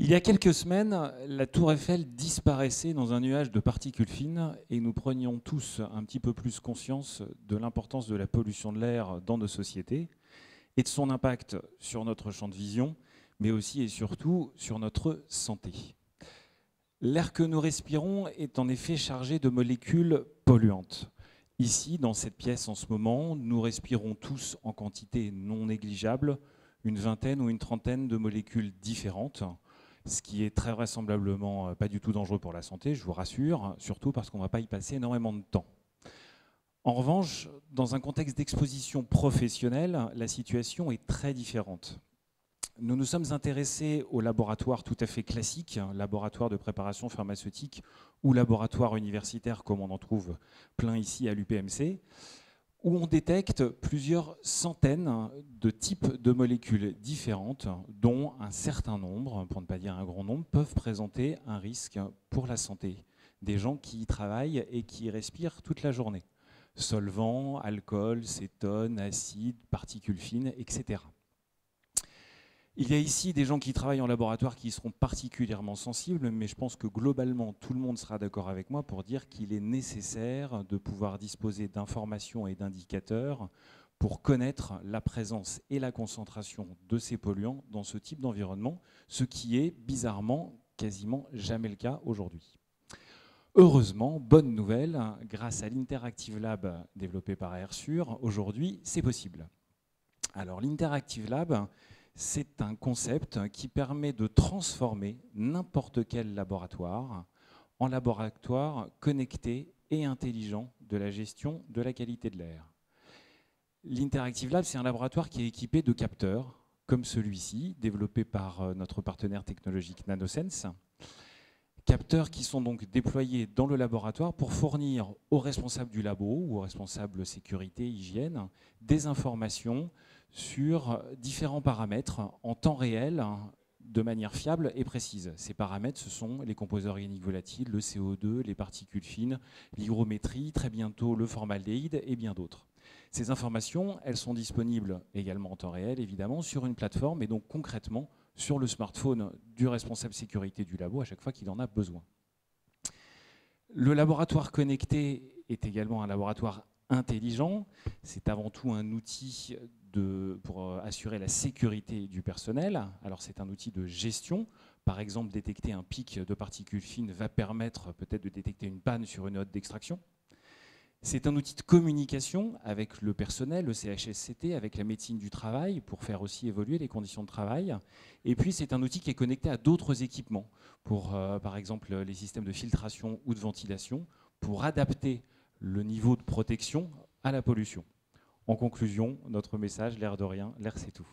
Il y a quelques semaines, la tour Eiffel disparaissait dans un nuage de particules fines et nous prenions tous un petit peu plus conscience de l'importance de la pollution de l'air dans nos sociétés et de son impact sur notre champ de vision, mais aussi et surtout sur notre santé. L'air que nous respirons est en effet chargé de molécules polluantes. Ici, dans cette pièce en ce moment, nous respirons tous en quantité non négligeable une vingtaine ou une trentaine de molécules différentes, ce qui est très vraisemblablement pas du tout dangereux pour la santé, je vous rassure, surtout parce qu'on ne va pas y passer énormément de temps. En revanche, dans un contexte d'exposition professionnelle, la situation est très différente. Nous nous sommes intéressés aux laboratoires tout à fait classiques, laboratoires de préparation pharmaceutique ou laboratoires universitaires comme on en trouve plein ici à l'UPMC, où on détecte plusieurs centaines de types de molécules différentes, dont un certain nombre, pour ne pas dire un grand nombre, peuvent présenter un risque pour la santé des gens qui y travaillent et qui y respirent toute la journée. Solvants, alcool, cétone, acide, particules fines, etc. Il y a ici des gens qui travaillent en laboratoire qui seront particulièrement sensibles, mais je pense que globalement, tout le monde sera d'accord avec moi pour dire qu'il est nécessaire de pouvoir disposer d'informations et d'indicateurs pour connaître la présence et la concentration de ces polluants dans ce type d'environnement, ce qui est bizarrement quasiment jamais le cas aujourd'hui. Heureusement, bonne nouvelle, grâce à l'Interactive Lab développé par Airsure, aujourd'hui, c'est possible. Alors l'Interactive Lab, c'est un concept qui permet de transformer n'importe quel laboratoire en laboratoire connecté et intelligent de la gestion de la qualité de l'air. L'Interactive Lab, c'est un laboratoire qui est équipé de capteurs, comme celui-ci, développé par notre partenaire technologique NanoSense. Capteurs qui sont donc déployés dans le laboratoire pour fournir aux responsables du labo ou aux responsables sécurité, hygiène, des informations sur différents paramètres en temps réel, de manière fiable et précise. Ces paramètres, ce sont les composés organiques volatiles, le CO2, les particules fines, l'hygrométrie, très bientôt le formaldéhyde et bien d'autres. Ces informations, elles sont disponibles également en temps réel, évidemment, sur une plateforme et donc concrètement sur le smartphone du responsable sécurité du labo à chaque fois qu'il en a besoin. Le laboratoire connecté est également un laboratoire intelligent. C'est avant tout un outil pour assurer la sécurité du personnel. Alors c'est un outil de gestion. Par exemple, détecter un pic de particules fines va permettre peut-être de détecter une panne sur une hotte d'extraction. C'est un outil de communication avec le personnel, le CHSCT, avec la médecine du travail, pour faire aussi évoluer les conditions de travail. Et puis c'est un outil qui est connecté à d'autres équipements, pour par exemple les systèmes de filtration ou de ventilation, pour adapter le niveau de protection à la pollution. En conclusion, notre message, l'air de rien, l'air c'est tout.